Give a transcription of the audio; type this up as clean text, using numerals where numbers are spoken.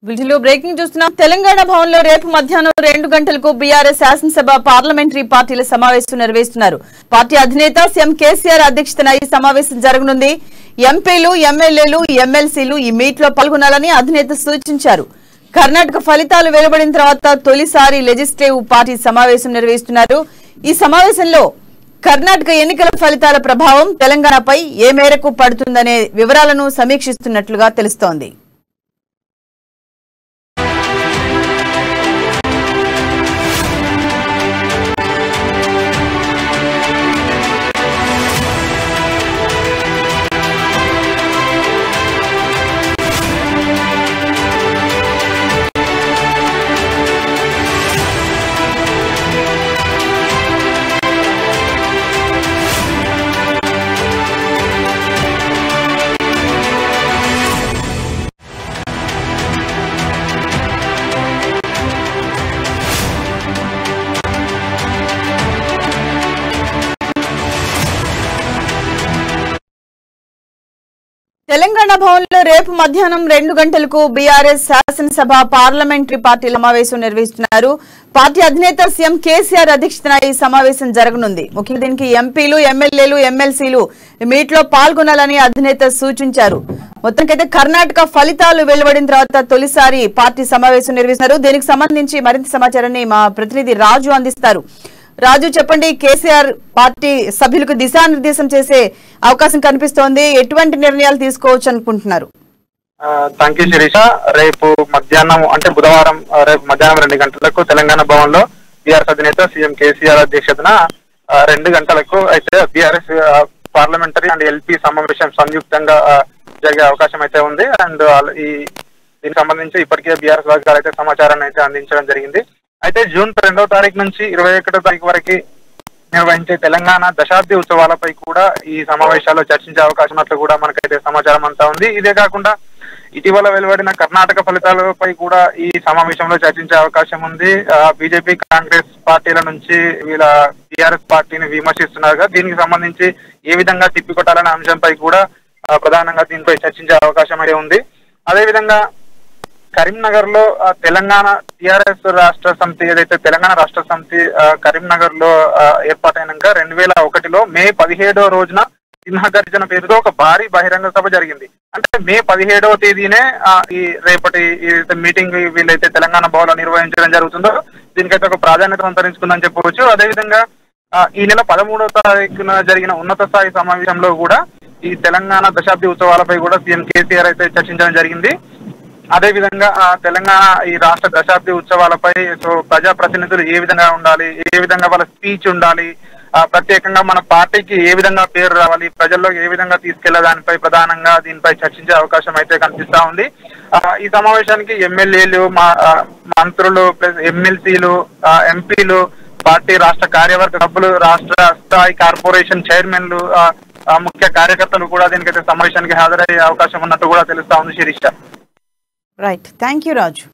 వీటిలో బ్రేకింగ్ చూస్తున్నాం. తెలంగాణ భవన్లో రేపు మధ్యాహ్నం 2 గంటలకు బీఆర్ఎస్ శాసనసభ పార్లమెంటరీ పార్టీల సమావేశం నిర్వహిస్తున్నారు. పార్టీ అధినేత సీఎం కేసీఆర్ అధ్యక్షతన ఈ సమావేశం జరగనుంది. ఎంపీలు, ఎమ్మెల్యేలు, ఎమ్మెల్సీలు ఈ మీట్ లో పాల్గొనాలని అధినేత సూచించారు. కర్ణాటక ఫలితాలు వెలువడిన తర్వాత తొలిసారి లెజిస్లేటివ్ పార్టీ సమావేశం నిర్వహిస్తున్నారు. ఈ సమావేశంలో కర్ణాటక ఎన్నికల ఫలితాల ప్రభావం తెలంగాణపై ఏ మేరకు పడుతుందనే వివరాలను సమీక్షిస్తున్నట్లుగా తెలుస్తోంది. తెలంగాణ భవన్లో రేపు మధ్యాహ్నం 2 గంటలకు బీఆర్ఎస్ శాసనసభ పార్లమెంటరీ పార్టీల సమావేశం నిర్వహిస్తున్నారు. పార్టీ అధినేత సీఎం కేసీఆర్ అధ్యక్షతన ఈ సమావేశం జరగనుంది. ముఖ్యంగా దీనికి ఎంపీలు, ఎమ్మెల్యేలు, ఎమ్మెల్సీలు మీట్ లో పాల్గొనాలని అధినేత సూచించారు. మొత్తానికైతే కర్ణాటక ఫలితాలు వెలువడిన తర్వాత తొలిసారి పార్టీ సమావేశం నిర్వహిస్తున్నారు. దీనికి సంబంధించి మరింత సమాచారాన్ని మా ప్రతినిధి రాజు అందిస్తారు. రాజు, చెప్పండి, కేసీఆర్ పార్టీ సభ్యులకు దిశానిర్దేశం చేసే అవకాశం కనిపిస్తోంది. ఎటువంటి నిర్ణయాలు తీసుకోవచ్చు అనుకుంటున్నారు? Thank you Sirisha. రేపు మధ్యాహ్నం అంటే బుధవారం రేపు మధ్యాహ్నం 2 గంటలకు తెలంగాణ భవన్ లో బీఆర్ఎస్ అధినేత సీఎం కేసీఆర్ అధ్యక్షతన 2 గంటలకు అయితే బీఆర్ఎస్ పార్లమెంటరీ అండ్ ఎల్పీ సమావేశం సంయుక్తంగా జరిగే అవకాశం అయితే ఉంది. అండ్ దీనికి సంబంధించి ఇప్పటికే బీఆర్ఎస్ వర్గాలు అయితే సమాచారాన్ని అయితే అందించడం జరిగింది. అయితే జూన్ 2వ తారీఖు నుంచి 21వ తారీఖు వరకు నిర్వహించే తెలంగాణ దశాబ్ది ఉత్సవాలపై కూడా ఈ సమావేశాల్లో చర్చించే అవకాశం ఉన్నట్లు కూడా మనకైతే సమాచారం అంతా ఉంది. ఇదే కాకుండా ఇటీవల వెలువడిన కర్ణాటక ఫలితాలపై కూడా ఈ సమావేశంలో చర్చించే అవకాశం ఉంది. బీజేపీ, కాంగ్రెస్ పార్టీల నుంచి వీళ్ళ టీఆర్ఎస్ పార్టీని విమర్శిస్తున్నారు. దీనికి సంబంధించి ఏ విధంగా తిప్పికొట్టాలనే అంశంపై కూడా ప్రధానంగా దీనిపై చర్చించే అవకాశం అయితే ఉంది. అదేవిధంగా కరీంనగర్ లో తెలంగాణ టీఆర్ఎస్ రాష్ట్ర సమితి ఏదైతే తెలంగాణ రాష్ట్ర సమితి కరీంనగర్ లో ఏర్పాటైనాక 2001లో మే 17వ రోజున సింహగర్జన పేరుతో ఒక భారీ బహిరంగ సభ జరిగింది. అంటే మే 17వ తేదీనే ఈ రేపటి మీటింగ్ వీళ్ళైతే తెలంగాణ భవన్ లో నిర్వహించడం జరుగుతుందో దీనికైతే ఒక ప్రాధాన్యత సంతరించుకుందని చెప్పవచ్చు. అదేవిధంగా ఈ నెల 13వ తారీఖున జరిగిన ఉన్నత స్థాయి సమావేశంలో కూడా ఈ తెలంగాణ దశాబ్ది ఉత్సవాలపై కూడా సీఎం కేసీఆర్ అయితే చర్చించడం జరిగింది. అదే విధంగా తెలంగాణ ఈ రాష్ట్ర దశాబ్ది ఉత్సవాలపై ప్రజాప్రతినిధులు ఏ విధంగా ఉండాలి, ఏ విధంగా వాళ్ళ స్పీచ్ ఉండాలి, ప్రత్యేకంగా మన పార్టీకి ఏ విధంగా పేరు రావాలి, ప్రజల్లో ఏ విధంగా తీసుకెళ్లే దానిపై ప్రధానంగా దీనిపై చర్చించే అవకాశం అయితే కనిపిస్తా ఉంది. ఈ సమావేశానికి ఎమ్మెల్యేలు, మంత్రులు, ప్లస్ ఎమ్మెల్సీలు, ఎంపీలు, పార్టీ రాష్ట్ర కార్యవర్గ సభ్యులు, రాష్ట్ర స్థాయి కార్పొరేషన్ చైర్మన్లు, ముఖ్య కార్యకర్తలు కూడా దీనికైతే సమావేశానికి హాజరయ్యే అవకాశం ఉన్నట్టు కూడా తెలుస్తా ఉంది Sirisha. Right, thank you Raju.